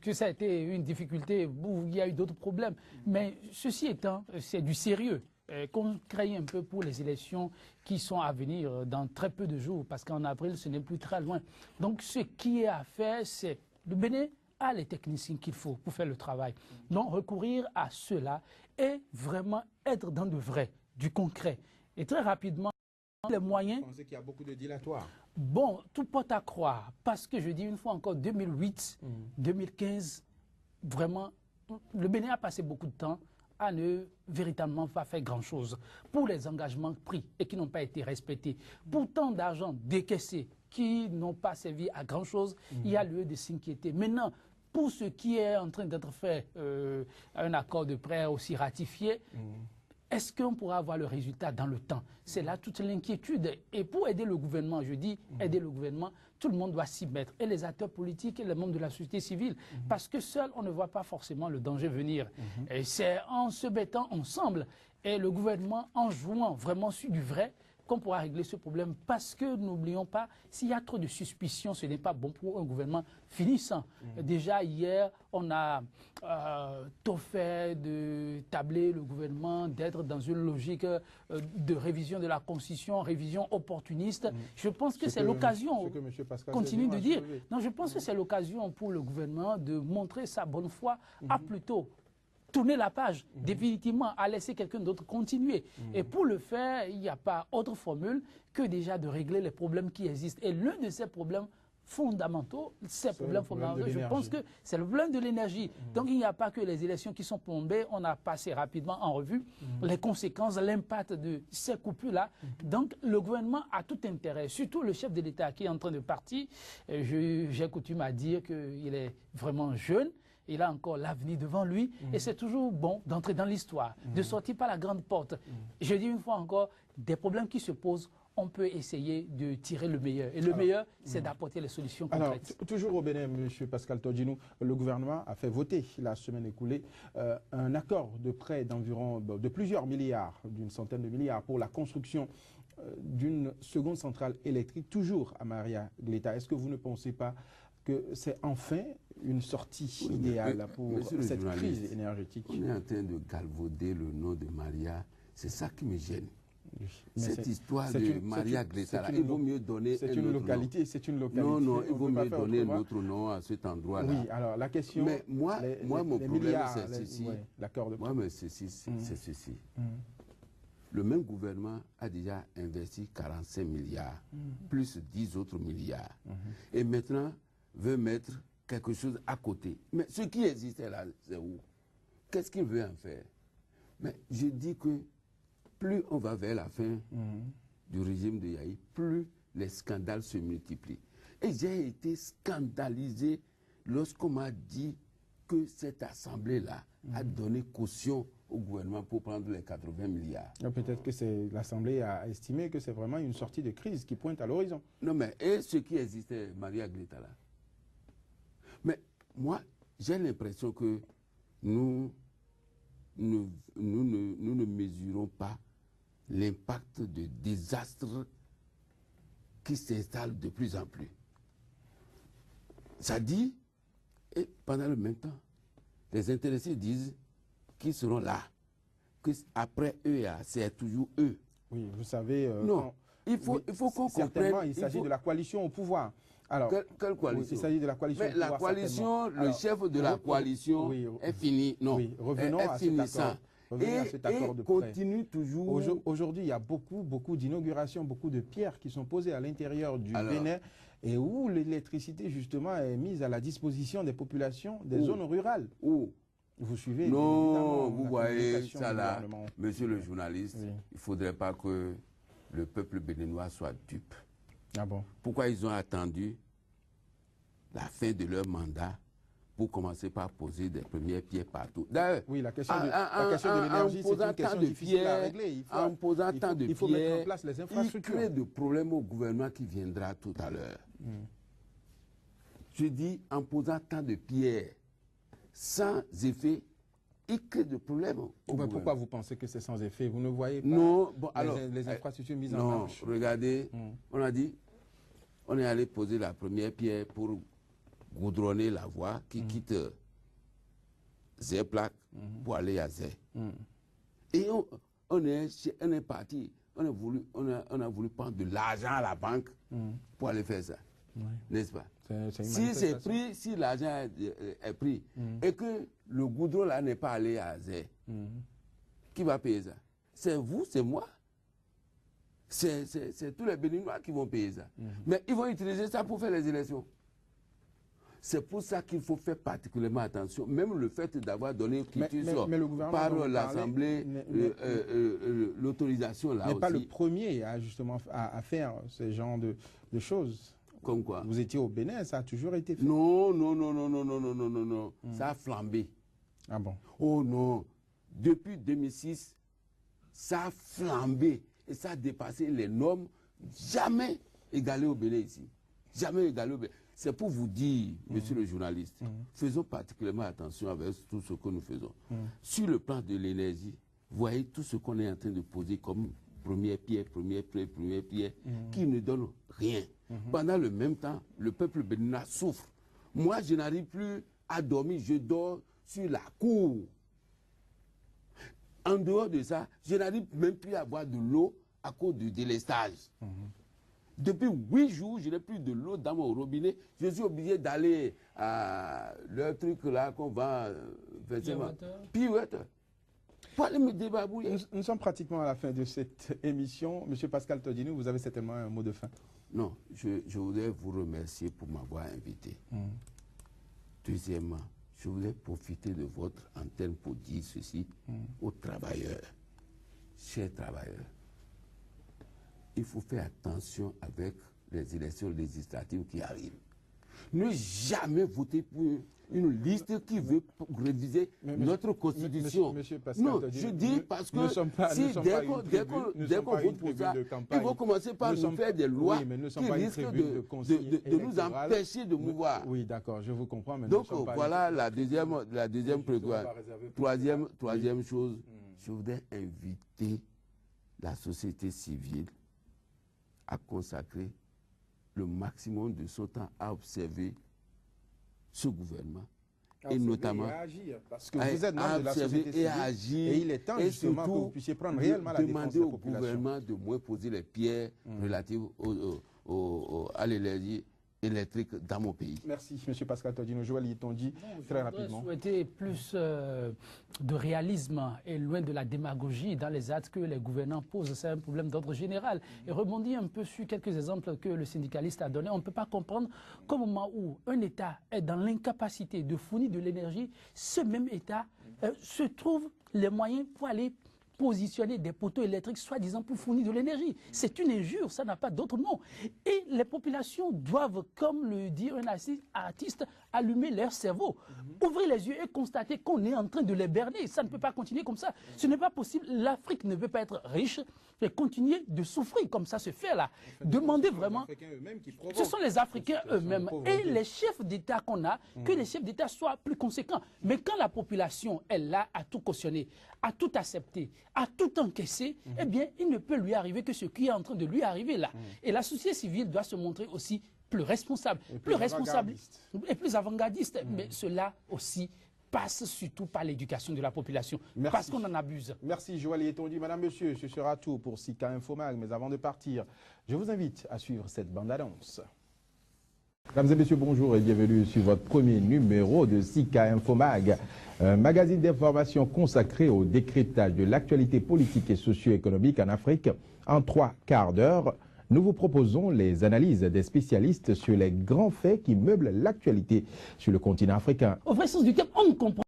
que ça a été une difficulté où il y a eu d'autres problèmes. Mais ceci étant, c'est du sérieux qu'on crée un peu pour les élections qui sont à venir dans très peu de jours, parce qu'en avril, ce n'est plus très loin. Donc, ce qui est à faire, c'est le Bénin a les techniciens qu'il faut pour faire le travail. Donc, recourir à cela et vraiment être dans le vrai, du concret. Et très rapidement, les moyens... Vous pensez qu'il y a beaucoup de dilatoires? Bon, tout porte à croire, parce que je dis une fois encore, 2008, 2015, vraiment, le Bénin a passé beaucoup de temps à ne véritablement pas faire grand-chose pour les engagements pris et qui n'ont pas été respectés. Pour tant d'argent décaissé qui n'ont pas servi à grand-chose, il y a lieu de s'inquiéter. Maintenant, pour ce qui est en train d'être fait, un accord de prêt aussi ratifié, est-ce qu'on pourra avoir le résultat dans le temps? C'est là toute l'inquiétude. Et pour aider le gouvernement, je dis aider le gouvernement, tout le monde doit s'y mettre. Et les acteurs politiques et les membres de la société civile. Parce que seul, on ne voit pas forcément le danger venir. Et c'est en se mettant ensemble et le gouvernement en jouant vraiment sur du vrai qu'on pourra régler ce problème. Parce que, n'oublions pas, s'il y a trop de suspicions, ce n'est pas bon pour un gouvernement finissant. Déjà, hier, on a tout fait de tabler le gouvernement, d'être dans une logique de révision de la Constitution, révision opportuniste. Je pense que c'est l'occasion, continue de dire, non, je pense que c'est l'occasion pour le gouvernement de montrer sa bonne foi à plutôt tourner la page définitivement, à laisser quelqu'un d'autre continuer. Et pour le faire, il n'y a pas autre formule que déjà de régler les problèmes qui existent. Et l'un de ces problèmes fondamentaux, je pense que c'est le problème de l'énergie. Donc il n'y a pas que les élections qui sont tombées, on a passé rapidement en revue les conséquences, l'impact de ces coupures-là. Donc le gouvernement a tout intérêt, surtout le chef de l'État qui est en train de partir. J'ai coutume à dire qu'il est vraiment jeune. Il a encore l'avenir devant lui et c'est toujours bon d'entrer dans l'histoire, de sortir par la grande porte. Je dis une fois encore, des problèmes qui se posent, on peut essayer de tirer le meilleur. Et le meilleur, c'est d'apporter les solutions concrètes. Alors, toujours au Bénin, M. Pascal Tordjinou, le gouvernement a fait voter la semaine écoulée un accord de prêt de plusieurs milliards, d'une centaine de milliards, pour la construction d'une seconde centrale électrique, toujours à Maria Gleta. Est-ce que vous ne pensez pas que c'est enfin une sortie idéale pour cette crise énergétique? On est en train de galvauder le nom de Maria. C'est ça qui me gêne. Cette histoire de Maria Gleta, il vaut mieux donner c'est une localité. Non, il vaut mieux donner l'autre nom à cet endroit-là. Oui, alors la question... Mais moi mon problème, c'est ceci. C'est ceci. Le même gouvernement a déjà investi 45 milliards, plus 10 autres milliards. Et maintenant, veut mettre quelque chose à côté. Mais ce qui existait là, c'est où? Qu'est-ce qu'il veut en faire? Mais je dis que plus on va vers la fin du régime de Yahi, plus les scandales se multiplient. Et j'ai été scandalisé lorsqu'on m'a dit que cette assemblée-là a donné caution au gouvernement pour prendre les 80 milliards. Peut-être que l'Assemblée a estimé que c'est vraiment une sortie de crise qui pointe à l'horizon. Non, mais et ce qui existait, Maria Gleta là? Mais moi, j'ai l'impression que nous ne mesurons pas l'impact de désastre qui s'installe de plus en plus. Ça dit, et pendant le même temps, les intéressés disent qu'ils seront là, qu'après eux, c'est toujours eux. Oui, vous savez... non, il faut qu'on comprenne... Il s'agit de la coalition au pouvoir. Alors, quelle coalition? Il s'agit de la coalition. Mais la coalition, le chef de la coalition est fini. Non, revenons à cet accord de prêt. Continue toujours. Aujourd'hui, il y a beaucoup d'inaugurations, beaucoup de pierres qui sont posées à l'intérieur du Bénin et où l'électricité, justement, est mise à la disposition des populations des zones rurales. Vous suivez? Non, vous voyez ça là, monsieur le journaliste, il ne faudrait pas que le peuple béninois soit dupe. Ah bon? Pourquoi ils ont attendu la fin de leur mandat pour commencer par poser des premières pierres partout? D'ailleurs, oui, la question de l'énergie, c'est une question difficile à régler. En posant tant de pierres, il faut mettre en place les infrastructures. Il crée de problèmes au gouvernement qui viendra tout à l'heure. Je dis, en posant tant de pierres, sans effet, il crée des problèmes au gouvernement. Pourquoi vous pensez que c'est sans effet? Vous ne voyez pas les infrastructures mises en marche? Non, regardez, on a dit, on est allé poser la première pierre pour goudronner la voie qui quitte Zé-Plaque pour aller à Zé. Et on est parti, on a voulu prendre de l'argent à la banque pour aller faire ça. N'est-ce pas? Si l'argent est pris et que le goudron là n'est pas allé à Zé, qui va payer ça? C'est vous, c'est moi. C'est tous les Béninois qui vont payer ça. Mais ils vont utiliser ça pour faire les élections. C'est pour ça qu'il faut faire particulièrement attention. Même le fait d'avoir donné par l'Assemblée, l'autorisation là aussi. N'est pas le premier à faire ce genre de choses. Comme quoi? Vous étiez au Bénin, ça a toujours été fait. Non, non, non, non, non, non, non, non, non, non. Ça a flambé. Ah bon? Oh non. Depuis 2006, ça a flambé. Et ça a dépassé les normes jamais égalées au Bénin ici. Jamais égalées au Bénin. C'est pour vous dire, monsieur le journaliste, faisons particulièrement attention avec tout ce que nous faisons. Sur le plan de l'énergie, voyez tout ce qu'on est en train de poser comme première pierre, qui ne donne rien. Pendant le même temps, le peuple béninois souffre. Moi, je n'arrive plus à dormir, je dors sur la cour. En dehors de ça, je n'arrive même plus à boire de l'eau à cause du délestage. Depuis 8 jours, je n'ai plus de l'eau dans mon robinet. Je suis obligé d'aller à le truc là qu'on vend, Pure Water. Pour aller me débarbouiller. Nous sommes pratiquement à la fin de cette émission. Monsieur Pascal Todinou, vous avez certainement un mot de fin. Non, je voudrais vous remercier pour m'avoir invité. Deuxièmement, je voulais profiter de votre antenne pour dire ceci aux travailleurs. Chers travailleurs, il faut faire attention avec les élections législatives qui arrivent. Ne jamais voter pour une liste qui veut réviser notre constitution. Monsieur Pascal, non, je dis parce que si dès qu'on vote pour ça, ils vont commencer par nous faire des lois qui risquent de nous empêcher de mouvoir. Oui, d'accord, je vous comprends. Mais donc voilà la deuxième préoccupation. Troisième chose, je voudrais inviter la société civile à consacrer le maximum de son temps à observer ce gouvernement. Et notamment à agir, parce que vous êtes membre de la société civile, et il est temps justement que vous puissiez prendre réellement la défense de la population. Demander au gouvernement de moins poser les pierres relatives à l'énergie électrique dans mon pays. Merci, M. Pascal Todinou. Joël Yitondi, très rapidement. Je souhaitais plus de réalisme et loin de la démagogie dans les actes que les gouvernants posent. C'est un problème d'ordre général. Et rebondir un peu sur quelques exemples que le syndicaliste a donnés. On ne peut pas comprendre qu'au moment où un État est dans l'incapacité de fournir de l'énergie, ce même État se trouve les moyens pour aller positionner des poteaux électriques soi-disant pour fournir de l'énergie. C'est une injure, ça n'a pas d'autre nom. Et les populations doivent, comme le dit un artiste, allumer leur cerveau, ouvrir les yeux et constater qu'on est en train de les berner. Ça ne peut pas continuer comme ça. Ce n'est pas possible. L'Afrique ne veut pas être riche et continuer de souffrir comme ça se fait là. Demandez vraiment... Ce sont les Africains eux-mêmes et les chefs d'État qu'on a, que les chefs d'État soient plus conséquents. Mais quand la population est là à tout cautionner, à tout accepter, à tout encaisser, eh bien, il ne peut lui arriver que ce qui est en train de lui arriver là. Et la société civile doit se montrer aussi plus responsable, et plus avant-gardiste. Mais cela aussi passe surtout par l'éducation de la population, parce qu'on en abuse. Merci Joël Yetondi. Madame, Monsieur, ce sera tout pour Sika Infomag. Mais avant de partir, je vous invite à suivre cette bande-annonce. Mesdames et messieurs, bonjour et bienvenue sur votre premier numéro de Sika Infomag, un magazine d'information consacré au décryptage de l'actualité politique et socio-économique en Afrique. En 3 quarts d'heure, nous vous proposons les analyses des spécialistes sur les grands faits qui meublent l'actualité sur le continent africain. Au vrai sens du terme, on ne comprend pas.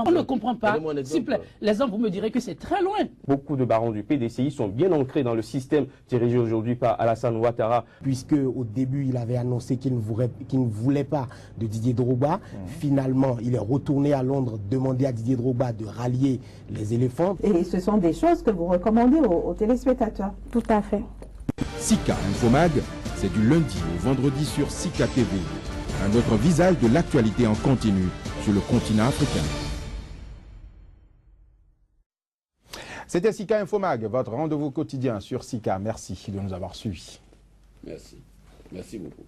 On ne comprend pas. S'il vous plaît, l'exemple, vous me direz que c'est très loin. Beaucoup de barons du PDCI sont bien ancrés dans le système dirigé aujourd'hui par Alassane Ouattara. Puisque au début, il avait annoncé qu'il ne voulait pas de Didier Drogba. Finalement, il est retourné à Londres demander à Didier Drogba de rallier les éléphants. Et ce sont des choses que vous recommandez aux téléspectateurs. Tout à fait. Sika Infomag, c'est du lundi au vendredi sur Sika TV. Un autre visage de l'actualité en continu sur le continent africain. C'était Sika Infomag, votre rendez-vous quotidien sur Sika. Merci de nous avoir suivis. Merci. Merci beaucoup.